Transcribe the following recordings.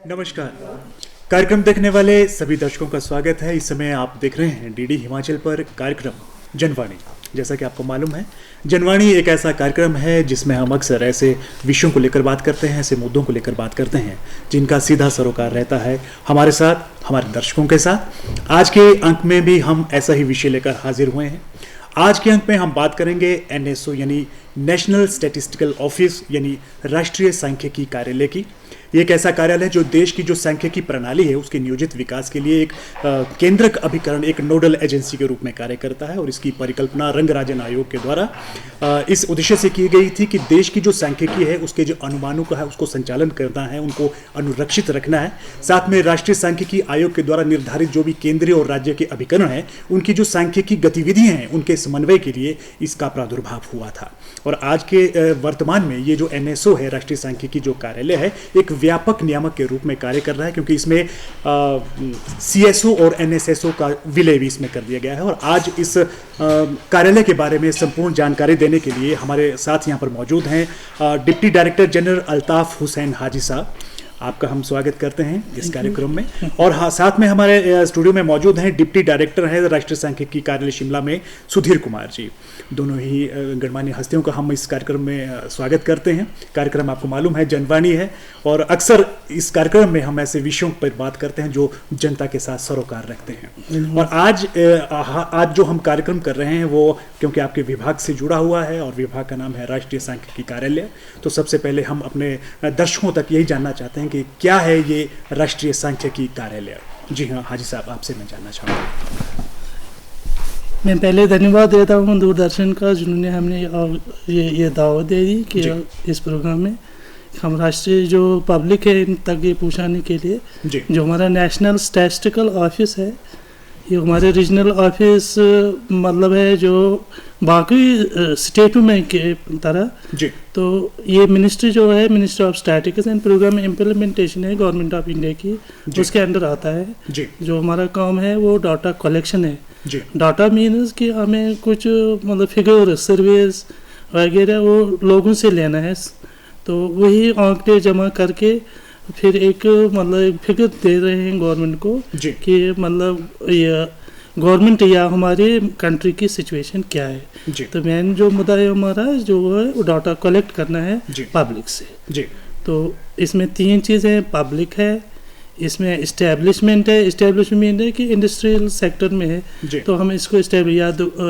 नमस्कार। कार्यक्रम देखने वाले सभी दर्शकों का स्वागत है। इस समय आप देख रहे हैं डीडी हिमाचल पर कार्यक्रम जनवाणी। जैसा कि आपको मालूम है, जनवाणी एक ऐसा कार्यक्रम है जिसमें हम अक्सर ऐसे विषयों को लेकर बात करते हैं, ऐसे मुद्दों को लेकर बात करते हैं जिनका सीधा सरोकार रहता है हमारे साथ, हमारे दर्शकों के साथ। आज के अंक में भी हम ऐसा ही विषय लेकर हाजिर हुए हैं। आज के अंक में हम बात करेंगे एनएसओ यानी नेशनल स्टैटिस्टिकल ऑफिस यानी राष्ट्रीय सांख्यिकी कार्यालय की। ये एक ऐसा कार्यालय है जो देश की जो सांख्यिकी प्रणाली है उसके नियोजित विकास के लिए एक केंद्रक अभिकरण, एक नोडल एजेंसी के रूप में कार्य करता है। और इसकी परिकल्पना रंगराजन आयोग के द्वारा इस उद्देश्य से की गई थी कि देश की जो सांख्यिकी है उसके जो अनुमानों का है उसको संचालन करना है, उनको अनुरक्षित रखना है। साथ में राष्ट्रीय सांख्यिकी आयोग के द्वारा निर्धारित जो भी केंद्रीय और राज्य के अभिकरण हैं उनकी जो सांख्यिकी गतिविधियां हैं उनके समन्वय के लिए इसका प्रादुर्भाव हुआ था। और आज के वर्तमान में ये जो एनएसओ है, राष्ट्रीय सांख्यिकी जो कार्यालय है, एक व्यापक नियामक के रूप में कार्य कर रहा है, क्योंकि इसमें सीएसओ और एनएसएसओ का विलय भी इसमें कर दिया गया है। और आज इस कार्यालय के बारे में संपूर्ण जानकारी देने के लिए हमारे साथ यहाँ पर मौजूद हैं deputy director general Altaf Hussain Haji sahab. आपका हम स्वागत करते हैं इस कार्यक्रम में। और हाँ, साथ में हमारे स्टूडियो में मौजूद हैं डिप्टी डायरेक्टर हैं राष्ट्रीय सांख्यिकी कार्यालय शिमला में सुधीर कुमार जी। दोनों ही गणमान्य हस्तियों का हम इस कार्यक्रम में स्वागत करते हैं। कार्यक्रम आपको मालूम है जनवाणी है और अक्सर इस कार्यक्रम में हम ऐसे विषयों पर बात करते हैं जो जनता के साथ सरोकार रखते हैं। और आज जो हम कार्यक्रम कर रहे हैं वो क्योंकि आपके विभाग से जुड़ा हुआ है और विभाग का नाम है राष्ट्रीय सांख्यिकी कार्यालय, तो सबसे पहले हम अपने दर्शकों तक यही जानना चाहते हैं कि क्या है ये राष्ट्रीय सांख्यिकी कार्यालय। जी हाँ हाजी साहब, आपसे मैं जानना चाहूँगा। मैं पहले धन्यवाद देता हूँ दूरदर्शन का जिन्होंने हमें ये दावत दे दी कि इस प्रोग्राम में हम राष्ट्रीय जो पब्लिक है इन तक ये पहुँचाने के लिए जो हमारा नेशनल स्टैटिस्टिकल ऑफिस है, ये हमारे रीजनल ऑफिस मतलब है जो बाकी स्टेटों में के तरह। तो ये मिनिस्ट्री जो है ministry of statistics and programme implementation है गवर्नमेंट ऑफ इंडिया की, उसके अंडर आता है। जो हमारा काम है वो डाटा कलेक्शन है। डाटा मीन्स कि हमें कुछ मतलब फिगर सर्वेज वगैरह वो लोगों से लेना है, तो वही आंकड़े जमा करके फिर एक मतलब फिगर दे रहे हैं गवर्नमेंट को कि मतलब ये गवर्नमेंट या हमारे कंट्री की सिचुएशन क्या है। तो मेन जो मुद्दा है हमारा जो है वो डाटा कलेक्ट करना है पब्लिक से। तो इसमें तीन चीज़ें पब्लिक है, इसमें इस्टेब्लिशमेंट है। इस्टेब्लिशमेंट है कि इंडस्ट्रियल सेक्टर में है तो हम इसको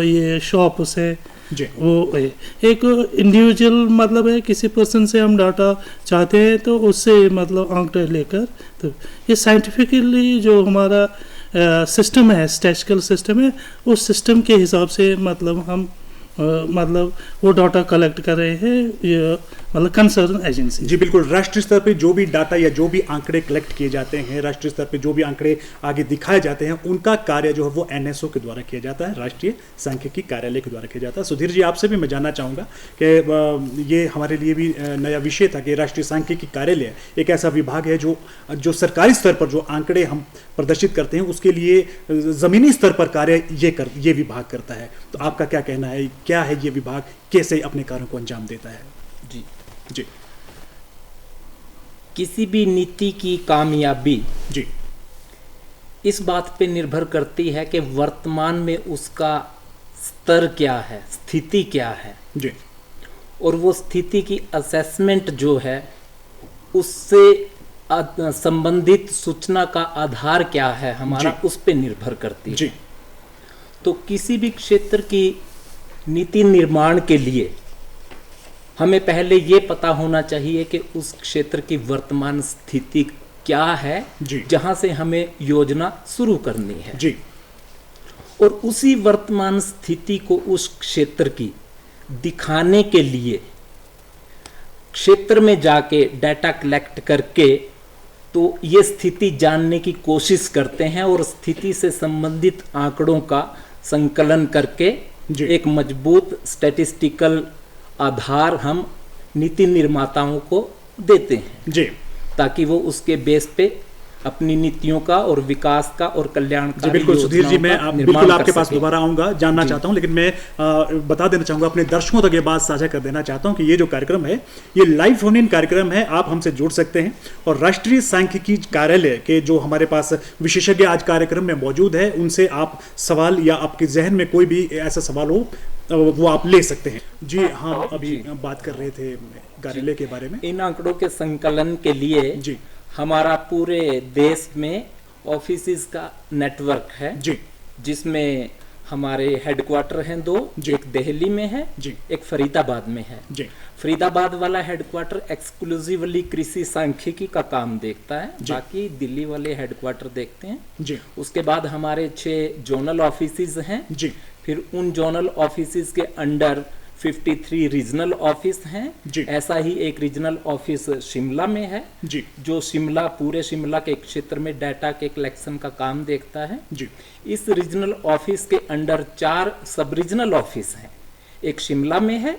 ये शॉप्स है वो है। एक इंडिविजुअल मतलब है किसी पर्सन से हम डाटा चाहते हैं तो उससे मतलब आंकड़े लेकर, तो ये साइंटिफिकली जो हमारा सिस्टम है, स्टैटिस्टिकल सिस्टम है, उस सिस्टम के हिसाब से मतलब हम मतलब वो डाटा कलेक्ट कर रहे हैं ये मतलब कंसर्न एजेंसी। जी बिल्कुल। राष्ट्रीय स्तर पे जो भी डाटा या जो भी आंकड़े कलेक्ट किए जाते हैं, राष्ट्रीय स्तर पे जो भी आंकड़े आगे दिखाए जाते हैं, उनका कार्य जो है वो एनएसओ के द्वारा किया जाता है, राष्ट्रीय सांख्यिकी कार्यालय के द्वारा किया जाता है। सुधीर जी, आपसे भी मैं जानना चाहूँगा कि ये हमारे लिए भी नया विषय था कि राष्ट्रीय सांख्यिकी कार्यालय एक ऐसा विभाग है जो सरकारी स्तर पर जो आंकड़े हम प्रदर्शित करते हैं उसके लिए ज़मीनी स्तर पर कार्य ये विभाग करता है। तो आपका क्या कहना है, क्या है ये विभाग, कैसे अपने कार्यों को अंजाम देता है? जी किसी भी नीति की कामयाबी जी इस बात पे निर्भर करती है कि वर्तमान में उसका स्तर क्या है, स्थिति क्या है जी, और वो स्थिति की असेसमेंट जो है उससे संबंधित सूचना का आधार क्या है हमारा, उस पे निर्भर करती है। तो किसी भी क्षेत्र की नीति निर्माण के लिए हमें पहले ये पता होना चाहिए कि उस क्षेत्र की वर्तमान स्थिति क्या है जहां से हमें योजना शुरू करनी है जी। और उसी वर्तमान स्थिति को उस क्षेत्र की दिखाने के लिए क्षेत्र में जाके डाटा कलेक्ट करके तो ये स्थिति जानने की कोशिश करते हैं और स्थिति से संबंधित आंकड़ों का संकलन करके एक मजबूत स्टैटिस्टिकल आधार हम नीति निर्माताओं को देते हैं ताकि वो उसके बेस पे अपनी नीतियों का और विकास का और कल्याणकारी बिल्कुल सुधीर जी, मैं बिल्कुल आपके पास दोबारा आऊंगा, जानना चाहता हूं, लेकिन मैं बता देना चाहूंगा, अपने दर्शकों तक ये बात साझा कर देना चाहता हूं कि ये जो कार्यक्रम है ये लाइव फोन इन कार्यक्रम है, आप हमसे जुड़ सकते हैं और राष्ट्रीय सांख्यिकी कार्यालय के जो हमारे पास विशेषज्ञ आज कार्यक्रम में मौजूद है उनसे आप सवाल या आपके जहन में कोई भी ऐसा सवाल हो वो आप ले सकते हैं। जी हाँ, अभी बात कर रहे थे कार्यालय के बारे में। इन आंकड़ों के संकलन के लिए जी हमारा पूरे देश में ऑफिसेज का नेटवर्क है जी, जिसमें हमारे हेडक्वार्टर हैं 2, एक दिल्ली में है जी, एक फरीदाबाद में है जी। फरीदाबाद वाला हेडक्वार्टर एक्सक्लूसिवली कृषि सांख्यिकी का काम देखता है, बाकी दिल्ली वाले हेडक्वार्टर देखते हैं जी। उसके बाद हमारे 6 जोनल ऑफिसेज हैं जी, फिर उन जोनल ऑफिसेज के अंडर 53 रीजनल ऑफिस हैं जी। ऐसा ही एक रीजनल ऑफिस शिमला में है जी, जो पूरे शिमला के क्षेत्र में डाटा के कलेक्शन का काम देखता है जी। इस रीजनल ऑफिस के अंडर 4 सब रीजनल ऑफिस हैं। एक शिमला में है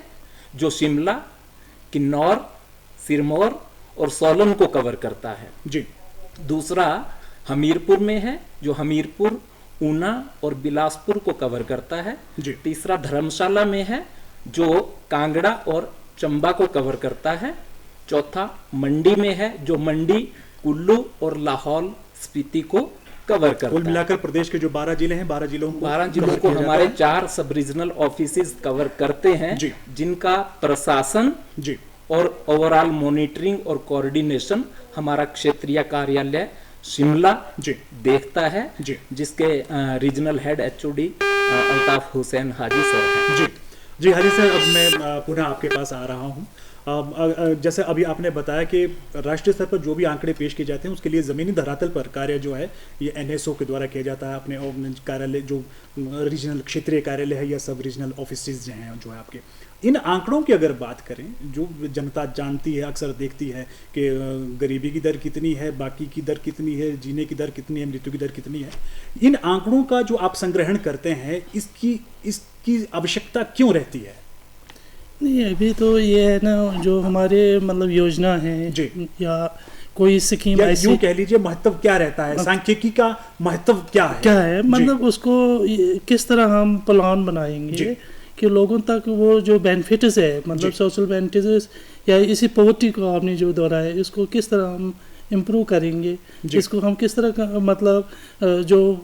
जो शिमला, किन्नौर, सिरमौर और सोलन को कवर करता है। जी। दूसरा हमीरपुर में है जो हमीरपुर, ऊना और बिलासपुर को कवर करता है। जी। तीसरा धर्मशाला में है जो कांगड़ा और चंबा को कवर करता है। चौथा मंडी में है जो मंडी, कुल्लू और लाहौल स्पीति को कवर करता है। कुल मिलाकर प्रदेश के जो 12 जिले हैं, 12 जिलों को हमारे 4 सब रीजनल ऑफिसेज कवर करते हैं, जिनका प्रशासन जी और ओवरऑल मॉनिटरिंग और कोऑर्डिनेशन हमारा क्षेत्रीय कार्यालय शिमला जी देखता है, जी, जिसके regional head HOD Altaf Hussain Haji sir हैं। जी जी हाजी सर, अब मैं पुनः आपके पास आ रहा हूँ। जैसे अभी आपने बताया कि राष्ट्रीय स्तर पर जो भी आंकड़े पेश किए जाते हैं उसके लिए ज़मीनी धरातल पर कार्य जो है ये एनएसओ के द्वारा किया जाता है। अपने कार्यालय जो रीजनल क्षेत्रीय कार्यालय है या सब रीजनल ऑफिसेज जो है आपके, इन आंकड़ों की अगर बात करें जो जनता जानती है, अक्सर देखती है कि गरीबी की दर कितनी है, बाकी की दर कितनी है, जीने की दर कितनी है, मृत्यु की दर कितनी है, इन आंकड़ों का जो आप संग्रहण करते हैं इसकी आवश्यकता क्यों रहती है? नहीं, अभी तो ये है ना, जो हमारे मतलब योजना है या कोई स्कीम ऐसी, यूं कह लीजिए महत्व क्या रहता है, सांख्यिकी का महत्व क्या है मतलब उसको किस तरह हम प्लान बनाएंगे कि लोगों तक वो जो बेनिफिट्स है, मतलब सोशल बेनिफिट्स या इसी पॉवर्टी को आपने जो दोहराया है, इसको किस तरह हम इम्प्रूव करेंगे, इसको हम किस तरह का मतलब जो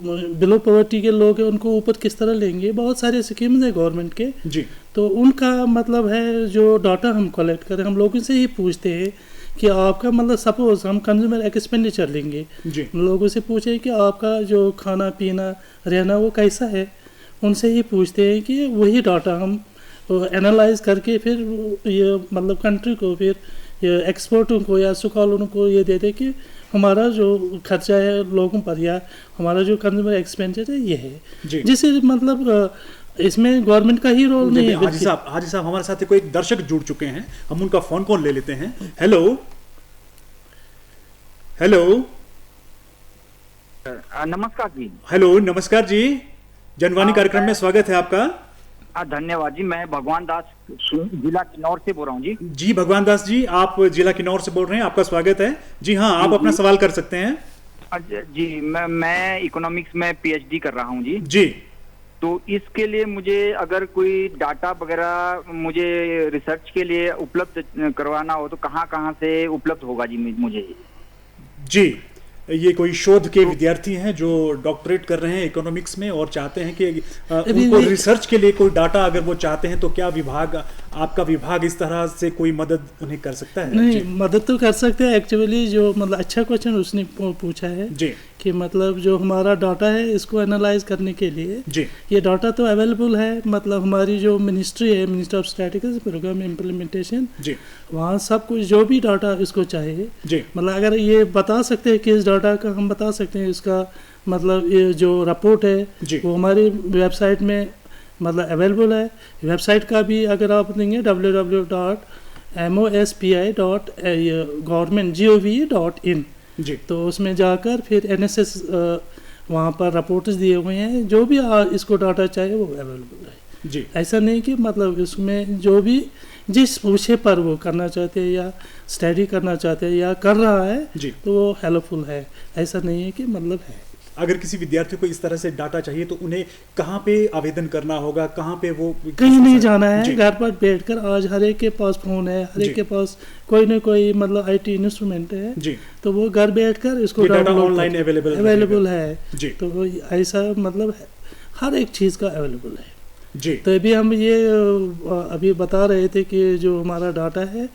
बिलो पॉवर्टी के लोग हैं उनको ऊपर किस तरह लेंगे। बहुत सारे स्कीम्स हैं गवर्नमेंट के जी, तो उनका मतलब है जो डाटा हम कलेक्ट करें, हम लोगों से ही पूछते हैं कि आपका मतलब सपोज हम कंज्यूमर एक्सपेंडिचर लेंगे, लोगों से पूछे कि आपका जो खाना पीना रहना वो कैसा है, उनसे ही पूछते हैं कि वही डाटा हम एनालाइज करके फिर ये मतलब कंट्री को, फिर ये एक्सपोर्टों को या सुखालों को ये दे दे कि हमारा जो खर्चा है लोगों पर या हमारा जो कंज्यूमर एक्सपेंडिचर है ये है, जिससे मतलब इसमें गवर्नमेंट का ही रोल नहीं है। हाजी साहब हमारे साथ कोई दर्शक जुड़ चुके हैं, हम उनका फोन कॉल ले लेते हैं। हेलो हेलो नमस्कार जी। हेलो नमस्कार जी, जनवाणी कार्यक्रम में स्वागत है आपका। धन्यवाद जी, मैं भगवान दास जिला किन्नौर से बोल रहा हूँ जी। जी भगवान दास जी, आप जिला किन्नौर से बोल रहे हैं, आपका स्वागत है जी। हाँ, आप अपना सवाल कर सकते हैं। जी मैं इकोनॉमिक्स में पीएचडी कर रहा हूँ जी। जी, तो इसके लिए मुझे अगर कोई डाटा वगैरह मुझे रिसर्च के लिए उपलब्ध करवाना हो तो कहाँ से उपलब्ध होगा जी मुझे? जी, ये कोई शोध के विद्यार्थी हैं जो डॉक्टरेट कर रहे हैं इकोनॉमिक्स में और चाहते हैं कि उनको रिसर्च के लिए कोई डाटा अगर वो चाहते हैं तो क्या आपका विभाग इस तरह से कोई मदद उन्हें कर सकता है? नहीं, मदद तो कर सकते हैं। एक्चुअली जो मतलब अच्छा क्वेश्चन उसने पूछा है जी, कि मतलब जो हमारा डाटा है इसको एनालाइज करने के लिए जी, ये डाटा तो अवेलेबल है, मतलब हमारी जो मिनिस्ट्री है, minister of statistics program implementation जी, वहाँ सब कुछ जो भी डाटा इसको चाहिए जी, मतलब अगर ये बता सकते हैं कि इस डाटा का हम बता सकते हैं, इसका मतलब ये जो रिपोर्ट है वो हमारी वेबसाइट में मतलब अवेलेबल है। वेबसाइट का भी अगर आप देंगे www.mospi.government.gov.in जी, तो उसमें जाकर फिर NSS वहाँ पर रिपोर्ट्स दिए हुए हैं, जो भी इसको डाटा चाहिए वो अवेलेबल है जी। ऐसा नहीं कि मतलब इसमें जो भी जिस विषय पर वो करना चाहते हैं या स्टडी करना चाहते हैं या कर रहा है जी। तो वो हेल्पफुल है। ऐसा नहीं है कि मतलब है। अगर किसी विद्यार्थी को इस तरह से डाटा चाहिए तो उन्हें कहाँ पे आवेदन करना होगा, कहाँ पे वो कहीं नहीं जाना है, जी। घर पर बैठकर आज हर एक के पास फ़ोन है, हर जी। एक के पास कोई ना कोई मतलब आईटी इंस्ट्रूमेंट है, जी। तो वो घर बैठकर इसको ये data download online available available है। जी। तो वो ऐसा मतलब है, हर एक चीज़ का अवेलेबल है। जी। तो अभी हम ये अभी बता रहे थे कि जो हमारा डाटा है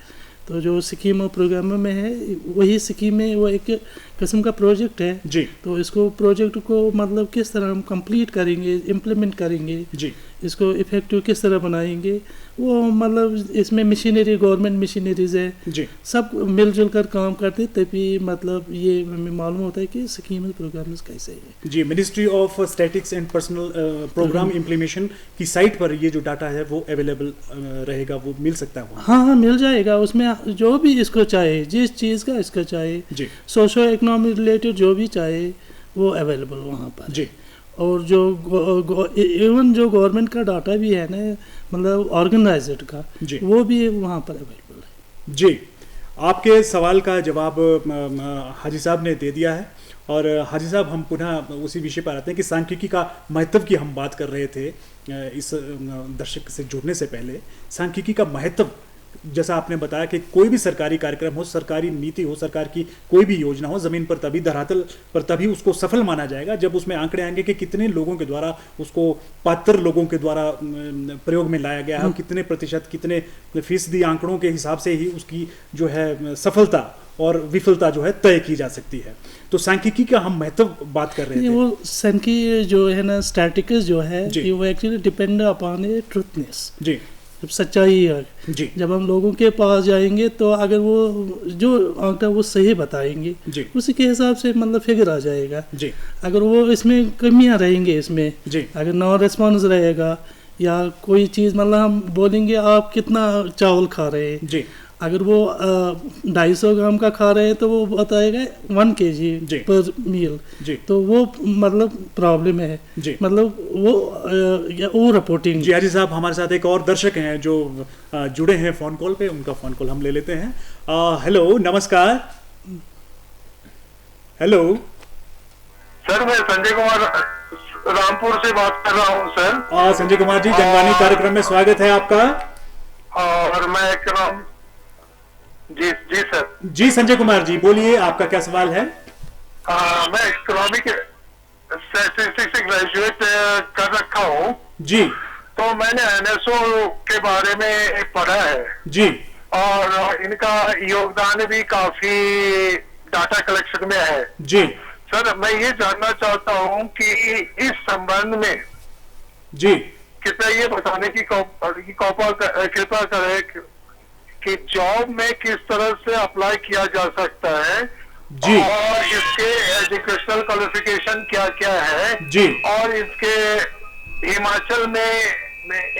तो जो स्कीम प्रोग्राम में है वही स्कीम में वो एक किस्म का प्रोजेक्ट है। जी। तो इसको प्रोजेक्ट को मतलब किस तरह हम कंप्लीट करेंगे, इम्प्लीमेंट करेंगे, जी। इसको इफेक्टिव किस तरह बनाएंगे, वो मतलब इसमें मशीनरी, गवर्नमेंट मशीनरीज है, जी। सब मिलजुल कर काम करते तभी मतलब ये हमें मालूम होता है कि स्कीम प्रोग्राम कैसे है। जी। Ministry of statistics and personal program implementation की साइट पर ये जो डाटा है वो अवेलेबल रहेगा, वो मिल सकता है वहाँ? हाँ, मिल जाएगा। उसमें जो भी इसको चाहे, जिस चीज़ का इसको चाहे, जी। सोशो इकोनॉमिक रिलेटेड जो भी चाहे वो अवेलेबल वहाँ पर। जी। और जो इवन जो गवर्नमेंट का डाटा भी है ना, मतलब ऑर्गेनाइज्ड का, जी। वो भी वहाँ पर अवेलेबल है। जी। आपके सवाल का जवाब हाजी साहब ने दे दिया है। और हाजी साहब, हम पुनः उसी विषय पर आते हैं कि सांख्यिकी का महत्व की हम बात कर रहे थे इस दर्शक से जुड़ने से पहले। सांख्यिकी का महत्व, जैसा आपने बताया कि कोई भी सरकारी कार्यक्रम हो, सरकारी नीति हो, सरकार की कोई भी योजना हो, ज़मीन पर तभी, धरातल पर तभी उसको सफल माना जाएगा जब उसमें आंकड़े आएंगे कि कितने लोगों के द्वारा उसको, पात्र लोगों के द्वारा प्रयोग में लाया गया है, कितने प्रतिशत, कितने फीसदी आंकड़ों के हिसाब से ही उसकी जो है सफलता और विफलता जो है तय की जा सकती है। तो सांख्यिकी का हम महत्व बात कर रहे थे। वो सांख्यिकी जो है ना, स्टैटिक्स जो है, जी। वो एक्चुअली डिपेंड अपॉन ए ट्रूथनेस, जी। जब सच्चाई है। जी। जब हम लोगों के पास जाएंगे तो अगर वो जो आंकड़ा वो सही बताएंगे, जी। उसी के हिसाब से मतलब फिगर आ जाएगा। जी। अगर वो इसमें कमियां रहेंगे, इसमें जी। अगर नॉन रिस्पॉन्स रहेगा या कोई चीज़, मतलब हम बोलेंगे आप कितना चावल खा रहे हैं, जी। अगर वो 250 ग्राम का खा रहे हैं तो वो बताएगा 1 kg जी। पर मील। जी। तो वो मतलब प्रॉब्लम है। जी। मतलब वो रिपोर्टिंग। जी। हाजी साहब, हमारे साथ एक और दर्शक हैं जो जुड़े हैं फोन कॉल पे, उनका फोन कॉल हम ले लेते हैं। हेलो, नमस्कार। हेलो सर, मैं संजय कुमार रामपुर से बात कर रहा हूँ सर। संजय कुमार जी, जनवाणी कार्यक्रम में स्वागत है आपका। और मैं जी सर। जी संजय कुमार जी, बोलिए, आपका क्या सवाल है? मैं इकोनॉमिक स्टैटिस्टिक्स से ग्रेजुएट कर रखा हूँ जी। तो मैंने एनएसओ के बारे में पढ़ा है जी। और इनका योगदान भी काफी डाटा कलेक्शन में है। जी। सर, मैं ये जानना चाहता हूँ कि इस संबंध में जी कृपया ये बताने की कृपा करें कि जॉब में किस तरह से अप्लाई किया जा सकता है जी। और इसके एजुकेशनल क्वालिफिकेशन क्या क्या है जी। और इसके हिमाचल में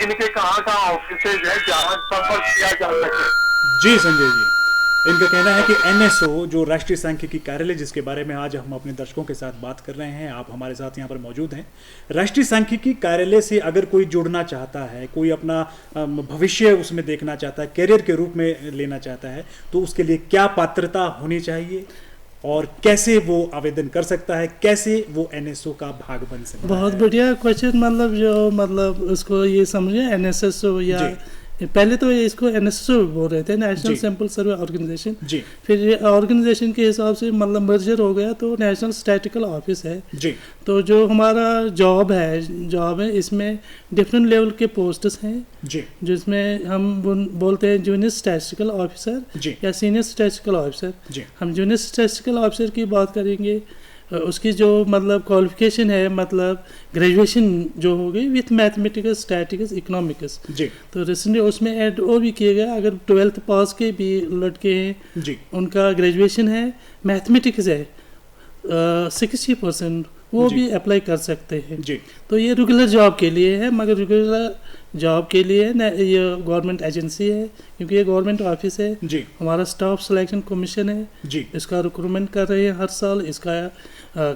इनके कहाँ ऑफिसेज है जहाँ संपर्क किया जा सके। जी संजय जी, इनका कहना है कि एनएसओ, जो राष्ट्रीय सांख्यिकी कार्यालय, जिसके बारे में आज हम अपने दर्शकों के साथ बात कर रहे हैं, आप हमारे साथ यहाँ पर मौजूद हैं। राष्ट्रीय सांख्यिकी कार्यालय से अगर कोई जुड़ना चाहता है, कोई अपना भविष्य उसमें देखना चाहता है, करियर के रूप में लेना चाहता है, तो उसके लिए क्या पात्रता होनी चाहिए और कैसे वो आवेदन कर सकता है, कैसे वो एनएसओ का भाग बन सकता है? बहुत बढ़िया क्वेश्चन। मतलब जो मतलब उसको ये समझे, एनएसएसओ या पहले तो इसको एनएसएसओ बोल रहे थे, नेशनल सैंपल सर्वे ऑर्गेनाइजेशन। जी। फिर ऑर्गेनाइजेशन के हिसाब से मतलब मर्जर हो गया तो नेशनल स्टैटिस्टिकल ऑफिस है। जी। तो जो हमारा जॉब है इसमें डिफरेंट लेवल के पोस्ट्स हैं। जी। जिसमें हम बोलते हैं जूनियर स्टैटिस्टिकल ऑफिसर या सीनियर स्टैटिस्टिकल ऑफिसर। जी। हम जूनियर स्टैटिस्टिकल ऑफिसर की बात करेंगे, उसकी जो मतलब क्वालिफिकेशन है, मतलब ग्रेजुएशन जो हो गई विथ मैथमेटिक्स, स्टैटिक्स, इकोनॉमिक्स। जी। तो रिसेंटली उसमें ऐड और भी किया गया, अगर 12th पास के भी लड़के हैं जी, उनका ग्रेजुएशन है, मैथमेटिक्स है 60%, वो भी अप्लाई कर सकते हैं जी। तो ये रेगुलर जॉब के लिए है, मगर रेगुलर जॉब के लिए ये गवर्नमेंट एजेंसी है, क्योंकि ये गवर्नमेंट ऑफिस है जी। हमारा स्टाफ सिलेक्शन कमीशन है जी, इसका रिक्रूटमेंट कर रहे हैं हर साल। इसका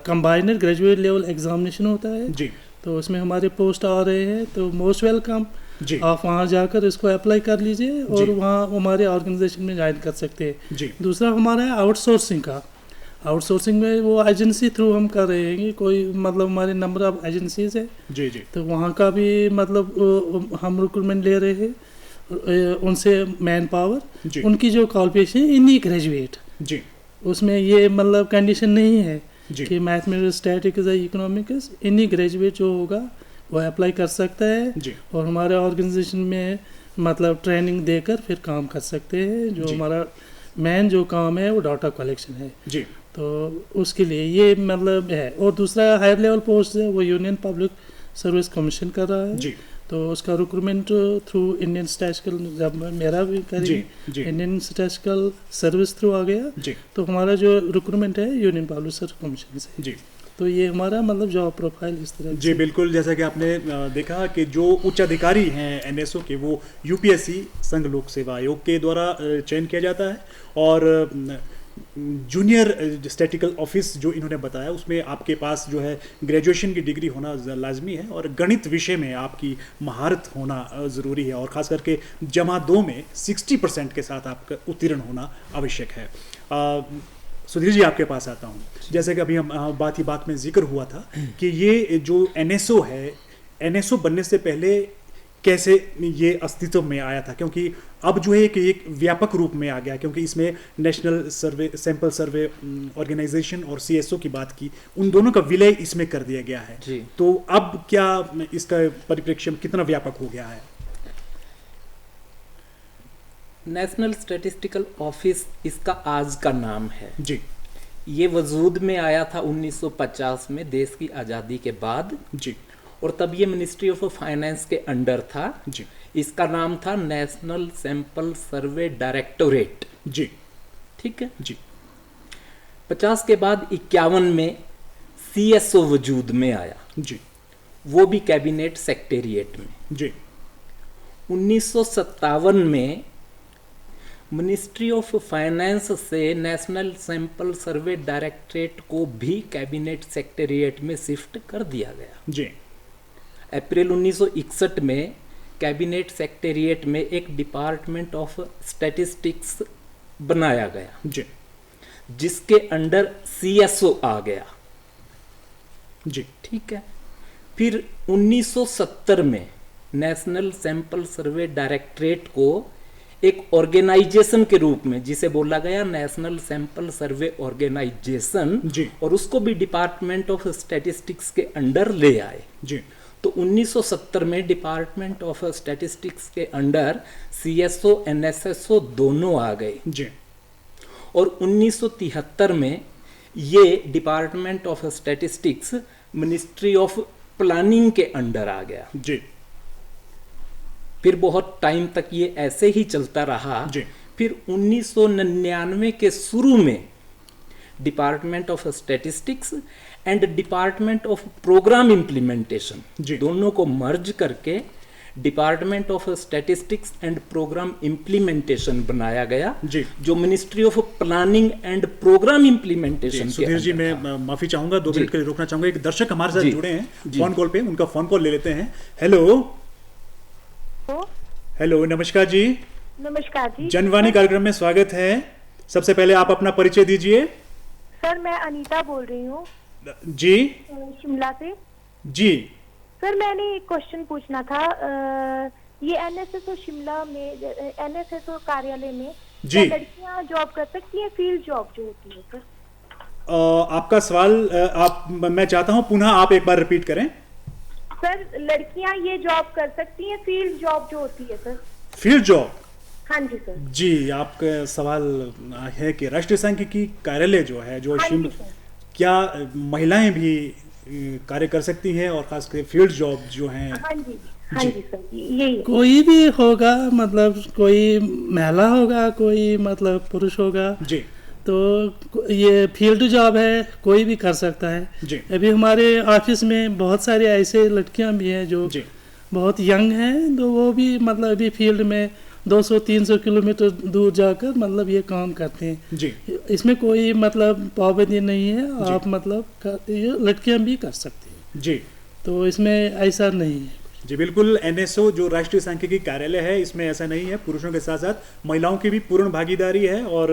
कंबाइनर ग्रेजुएट लेवल एग्जामिनेशन होता है जी, तो उसमें हमारे पोस्ट आ रहे हैं। तो मोस्ट वेलकम जी। आप वहाँ जाकर इसको अप्लाई कर लीजिए और जी। वहाँ हमारे ऑर्गेनाइजेशन में ज्वाइन कर सकते हैं। जी। दूसरा हमारा है आउटसोर्सिंग का। आउटसोर्सिंग में वो एजेंसी थ्रू हम कर रहे हैं कि कोई मतलब हमारे नंबर ऑफ एजेंसीज है, जी जी तो वहाँ का भी मतलब हम रिक्रूटमेंट ले रहे हैं उनसे मैन पावर, जी। उनकी जो क्वालिफिकेशन है इन्हीं ग्रेजुएट, जी उसमें ये मतलब कंडीशन नहीं है जी। कि मैथमेटिक्स, स्टैटिक्स या इकोनॉमिक्स, इन्हीं ग्रेजुएट जो होगा वो अप्लाई कर सकता है जी। और हमारे ऑर्गेनाइजेशन में मतलब ट्रेनिंग देकर फिर काम कर सकते हैं। जो जी। हमारा मेन जो काम है वो डाटा कलेक्शन है, जी तो उसके लिए ये मतलब है। और दूसरा हायर लेवल पोस्ट है वो यूनियन पब्लिक सर्विस कमीशन कर रहा है, जी तो उसका रिक्रूटमेंट थ्रू इंडियन स्टैटिस्टिकल, जब मेरा भी जी करेंगे जी इंडियन स्टैटिस्टिकल सर्विस थ्रू आ गया, जी तो हमारा जो रिक्रूटमेंट है यूनियन पब्लिक सर्विस कमीशन से। जी तो ये हमारा मतलब जॉब प्रोफाइल इस तरह जी बिल्कुल। जैसा कि आपने देखा कि जो उच्च अधिकारी हैं एनएसओ के, वो यूपीएससी संघ लोक सेवा आयोग के द्वारा चयन किया जाता है, और जूनियर स्टैटिकल ऑफिस जो इन्होंने बताया उसमें आपके पास जो है ग्रेजुएशन की डिग्री होना लाजमी है, और गणित विषय में आपकी महारत होना ज़रूरी है, और ख़ास करके जमा 2 में 60% के साथ आपका उत्तीर्ण होना आवश्यक है। सुधीर जी, आपके पास आता हूँ। जैसे कि अभी हम बात ही बात में जिक्र हुआ था कि ये जो एनएसओ है, एनएसओ बनने से पहले कैसे ये अस्तित्व में आया था, क्योंकि अब जो है कि एक व्यापक रूप में आ गया, क्योंकि इसमें नेशनल सर्वे सैंपल सर्वे ऑर्गेनाइजेशन और सीएसओ की बात की, उन दोनों का विलय इसमें कर दिया गया है जी। तो अब क्या इसका परिप्रेक्ष्य कितना व्यापक हो गया है? नेशनल स्टैटिस्टिकल ऑफिस इसका आज का नाम है जी ये वजूद में आया था 1950 में, देश की आज़ादी के बाद, जी और तब ये मिनिस्ट्री ऑफ फाइनेंस के अंडर था। जी इसका नाम था नेशनल सैंपल सर्वे डायरेक्टोरेट। जी ठीक है जी 50 के बाद 51 में सीएसओ वजूद में आया, जी वो भी कैबिनेट सेक्रेटेरिएट में। जी 1957 में मिनिस्ट्री ऑफ फाइनेंस से नेशनल सैंपल सर्वे डायरेक्टरेट को भी कैबिनेट सेक्रेटेरिएट में शिफ्ट कर दिया गया। जी अप्रैल 1961 में कैबिनेट सेक्रेटेरिएट में एक डिपार्टमेंट ऑफ स्टैटिस्टिक्स बनाया गया, जी जिसके अंडर सीएसओ आ गया। जी ठीक है, फिर 1970 में नेशनल सैंपल सर्वे डायरेक्टरेट को एक ऑर्गेनाइजेशन के रूप में, जिसे बोला गया नेशनल सैंपल सर्वे ऑर्गेनाइजेशन, जी और उसको भी डिपार्टमेंट ऑफ स्टैटिस्टिक्स के अंडर ले आए। जी तो 1970 में डिपार्टमेंट ऑफ स्टैटिस्टिक्स के अंडर सीएसओ एनएसएसओ दोनों आ गए, जी और 1973 में ये department of statistics ministry of planning के अंडर आ गया। जी फिर बहुत टाइम तक ये ऐसे ही चलता रहा। जी। फिर 1999 के शुरू में department of statistics and department of program implementation, जी। दोनों को मर्ज करके department of statistics and programme implementation बनाया गया, जी। जो ministry of planning and programme implementation के सुधीर जी, अंदर मैं था। माफी चाहूंगा, 2 जी। मिनट के लिए रोकना चाहूंगा। एक दर्शक हमारे साथ जी। जुड़े हैं जी। फोन कॉल पे, उनका फोन कॉल ले लेते हैं। हेलो हेलो, नमस्कार जी। नमस्कार जी। जनवाणी कार्यक्रम में स्वागत है। सबसे पहले आप अपना परिचय दीजिए। सर, मैं अनीता बोल रही हूँ जी शिमला से। जी सर, मैंने एक क्वेश्चन पूछना था। ये एनएसएसओ शिमला में, एनएसएसओ कार्यालय में जी। क्या लड़कियाँ जॉब कर सकती हैं, फील्ड जॉब जो होती है सर? आपका सवाल मैं चाहता हूं पुनः आप एक बार रिपीट करें। सर, लड़कियाँ ये जॉब कर सकती हैं, फील्ड जॉब जो होती है सर? Field job? हाँ जी सर। जी, आपका सवाल है कि राष्ट्रीय सांख्यिकी कार्यालय जो है, जो हाँ जी शिमला, सर। क्या महिलाएं भी कार्य कर सकती हैं, और खासकर फील्ड जॉब जो हैं? हाँ जी हाँ जी सर, यही है। कोई भी होगा, मतलब कोई महिला होगा, कोई मतलब पुरुष होगा, जी तो ये फील्ड जॉब है, कोई भी कर सकता है। जी अभी हमारे ऑफिस में बहुत सारे ऐसे लड़कियां भी हैं जो जी बहुत यंग हैं, तो वो भी मतलब अभी फील्ड में 200-300 किलोमीटर दूर जाकर मतलब ये काम करते हैं। जी इसमें कोई मतलब पाबंदी नहीं है, आप मतलब ये लड़कियां भी कर सकती हैं, जी तो इसमें ऐसा नहीं है। जी बिल्कुल, एनएसओ जो राष्ट्रीय सांख्यिकी कार्यालय है, इसमें ऐसा नहीं है, पुरुषों के साथ साथ महिलाओं की भी पूर्ण भागीदारी है और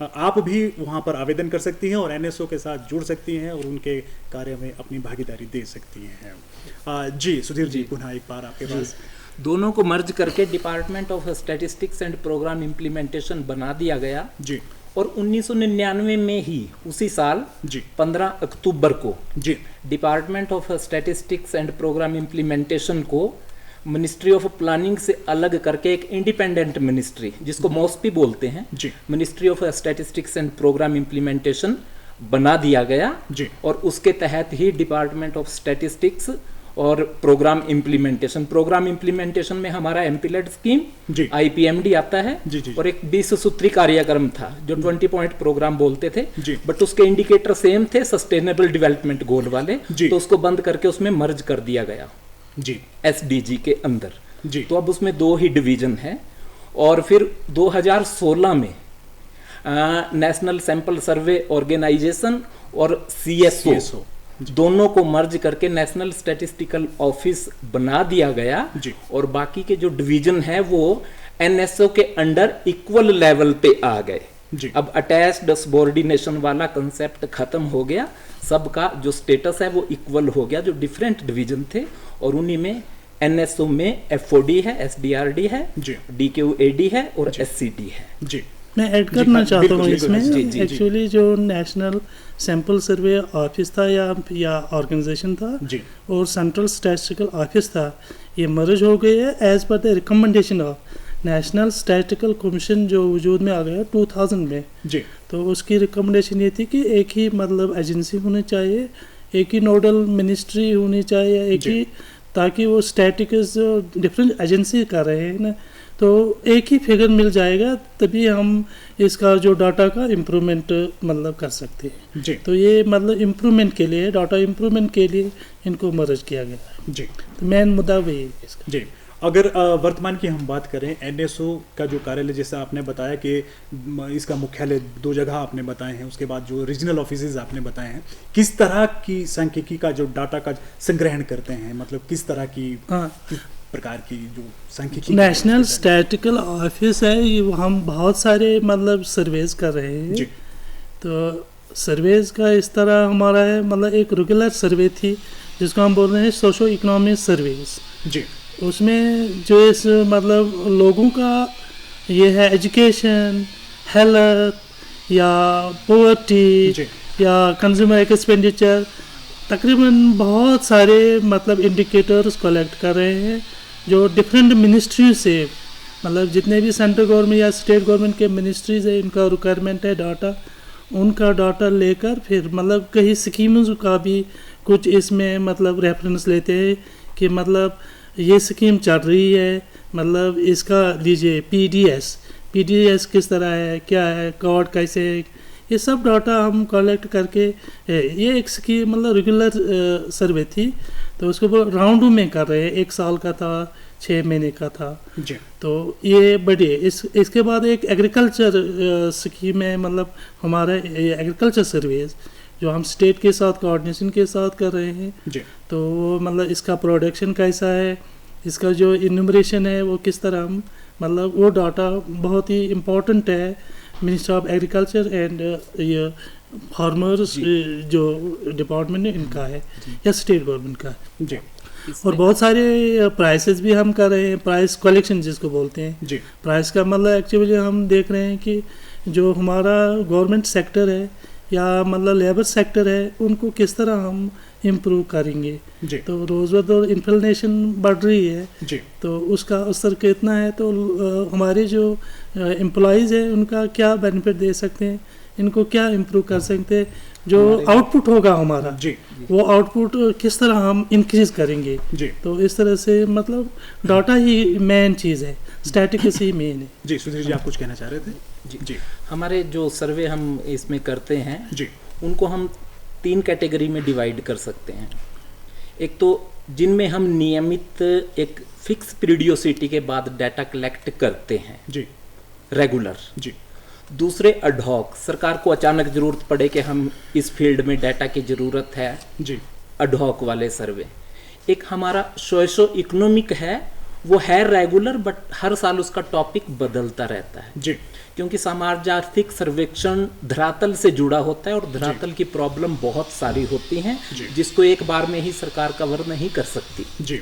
आप भी वहाँ पर आवेदन कर सकती हैं और एनएसओ के साथ जुड़ सकती हैं और उनके कार्य में अपनी भागीदारी दे सकती हैं। जी सुधीर जी, पुनः एक बार आपके पास। दोनों को मर्ज करके department of statistics and programme implementation बना दिया गया जी, और 1999 में ही उसी साल जी 15 अक्टूबर को जी department of statistics and programme implementation को मिनिस्ट्री ऑफ प्लानिंग से अलग करके एक इंडिपेंडेंट मिनिस्ट्री, जिसको मॉस्पी बोलते हैं, जी ministry of statistics and programme implementation बना दिया गया जी और उसके तहत ही डिपार्टमेंट ऑफ स्टैटिस्टिक्स और प्रोग्राम इम्प्लीमेंटेशन में हमारा एमपीलेड स्कीम, जी आईपीएमडी आता है जी, जी, और एक 20 सूत्री कार्यक्रम था जो 20 पॉइंट प्रोग्राम बोलते थे, जी। बट उसके इंडिकेटर सेम थे, सस्टेनेबल डेवलपमेंट गोल वाले, जी। तो उसको बंद करके उसमें मर्ज कर दिया गया जी एसडीजी के अंदर। जी तो अब उसमें 2 ही डिवीजन है और फिर 2016 में नेशनल सैंपल सर्वे ऑर्गेनाइजेशन और सीएसओ दोनों को मर्ज करके नेशनल स्टैटिस्टिकल ऑफिस बना दिया गया जी। और बाकी के जो डिवीजन है वो एनएसओ के अंडर इक्वल लेवल पे आ गए जी। अब अटैच्ड सबॉर्डिनेशन वाला कंसेप्ट खत्म हो गया, सबका जो स्टेटस है वो इक्वल हो गया, जो डिफरेंट डिवीजन थे, और उन्हीं में एनएसओ में एफओडी है, एसडीआरडी है, जी। डीक्यूएडी है और एससीडी है। जी मैं ऐड करना चाहता हूँ बिल्कुल, इसमें, जी, जी, जी। एक्चुअली जो नेशनल सैंपल सर्वे ऑफिस था या ऑर्गेनाइजेशन था जी और सेंट्रल स्टैटिस्टिकल ऑफिस था, ये मर्ज हो गए है एज पर the recommendation of national statistical commission जो वजूद में आ गया 2000 में। जी तो उसकी रिकमेंडेशन ये थी कि एक ही मतलब एजेंसी होनी चाहिए, एक ही नोडल मिनिस्ट्री होनी चाहिए, एक जी। ही, ताकि वो स्टैटिस्टिक्स जो डिफरेंट एजेंसी कर रहे हैं ना, तो एक ही फिगर मिल जाएगा, तभी हम इसका जो डाटा का इम्प्रूवमेंट मतलब कर सकते हैं। जी तो ये मतलब इम्प्रूवमेंट के लिए, डाटा इम्प्रूवमेंट के लिए इनको मर्ज किया गया है। जी तो मेन मुद्दा वही है इसका। जी। अगर वर्तमान की हम बात करें, एनएसओ का जो कार्यालय, जैसा आपने बताया कि इसका मुख्यालय 2 जगह आपने बताए हैं, उसके बाद जो रीजनल ऑफिसेज आपने बताए हैं, किस तरह की सांख्यिकी का जो डाटा का संग्रहण करते हैं, मतलब किस तरह की किस प्रकार की जो सांख्यिकी नेशनल स्टैटिस्टिकल ऑफिस है, ये हम बहुत सारे मतलब सर्वेज कर रहे हैं। जी तो सर्वेज का इस तरह हमारा है, मतलब एक रेगुलर सर्वे थी जिसको हम बोल रहे हैं सोशो इकोनॉमिक सर्वेज। जी उसमें जो इस मतलब लोगों का ये है एजुकेशन, हेल्थ या पॉवर्टी जी या कंज्यूमर एक्सपेंडिचर, तकरीबन बहुत सारे मतलब इंडिकेटर्स कलेक्ट कर रहे हैं जो डिफरेंट मिनिस्ट्री से, मतलब जितने भी सेंट्रल गवर्नमेंट या स्टेट गवर्नमेंट के मिनिस्ट्रीज है, इनका रिक्वायरमेंट है डाटा, उनका डाटा लेकर फिर मतलब कई स्कीम्स का भी कुछ इसमें मतलब रेफरेंस लेते हैं कि मतलब ये स्कीम चल रही है, मतलब इसका लीजिए पीडीएस किस तरह है, क्या है, कार्ड कैसे है, ये सब डाटा हम कलेक्ट करके, ये एक स्कीम मतलब रेगुलर सर्वे थी, तो उसको राउंड में कर रहे हैं, 1 साल का था, 6 महीने का था। जी तो ये बढ़िए। इसके बाद एक एग्रीकल्चर स्कीम है, मतलब हमारा एग्रीकल्चर सर्वेज जो हम स्टेट के साथ कोऑर्डिनेशन के साथ कर रहे हैं। जी तो मतलब इसका प्रोडक्शन कैसा है, इसका जो इन्यूमरेशन है वो किस तरह हम मतलब वो डाटा बहुत ही इम्पोर्टेंट है मिनिस्टर ऑफ एग्रीकल्चर एंड ये फार्मर्स जो डिपार्टमेंट है इनका है या स्टेट गवर्नमेंट का है। जी और बहुत सारे प्राइसेस भी हम कर रहे हैं, प्राइस कलेक्शन जिसको बोलते हैं। जी प्राइस का मतलब एक्चुअली हम देख रहे हैं कि जो हमारा गवर्नमेंट सेक्टर है या मतलब लेबर सेक्टर है, उनको किस तरह हम इम्प्रूव करेंगे। जी तो रोज़ बरोज़ इन्फ्लेशन बढ़ रही है, जी तो उसका असर कितना है, तो हमारे जो एम्प्लॉयज़ हैं उनका क्या बेनिफिट दे सकते हैं, इनको क्या इम्प्रूव कर सकते हैं, जो आउटपुट होगा हमारा जी वो आउटपुट किस तरह हम इंक्रीज करेंगे। जी तो इस तरह से मतलब डाटा ही मेन चीज़ है, स्टैटिस्टिक्स ही मेन है। जी सुधीर जी, आप कुछ कहना चाह रहे थे? जी जी हमारे जो सर्वे हम इसमें करते हैं जी उनको हम 3 कैटेगरी में डिवाइड कर सकते हैं। एक तो जिनमें हम नियमित एक फिक्स पीरियोडिसिटी के बाद डाटा कलेक्ट करते हैं जी रेगुलर। जी दूसरे अडहॉक, सरकार को अचानक जरूरत पड़े कि हम इस फील्ड में डाटा की ज़रूरत है, जी अडहॉक वाले सर्वे। एक हमारा सोशो इकोनॉमिक है, वो है रेगुलर, बट हर साल उसका टॉपिक बदलता रहता है जी, क्योंकि समाज आर्थिक सर्वेक्षण धरातल से जुड़ा होता है और धरातल की प्रॉब्लम बहुत सारी होती हैं जिसको एक बार में ही सरकार कवर नहीं कर सकती जी।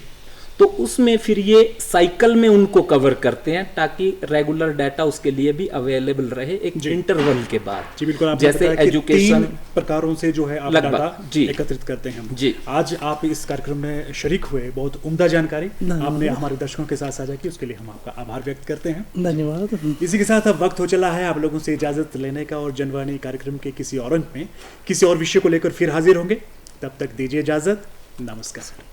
तो उसमें फिर ये साइकिल में उनको कवर करते हैं ताकि रेगुलर डाटा उसके लिए भी अवेलेबल रहे एक इंटरवल के बाद। जी बिल्कुल, आपने जैसे बताया कि एजुकेशन 3 प्रकारों से जो है आप लगभग, डाटा जी। एकत्रित करते हैं। जी। आज आप इस कार्यक्रम में शरीक हुए, बहुत उम्दा जानकारी आपने हमारे दर्शकों के साथ साझा की, उसके लिए हम आपका आभार व्यक्त करते हैं। धन्यवाद। इसी के साथ अब वक्त हो चला है आप लोगों से इजाजत लेने का, और जनवाणी कार्यक्रम के किसी और अंक में किसी और विषय को लेकर फिर हाजिर होंगे। तब तक दीजिए इजाजत, नमस्कार।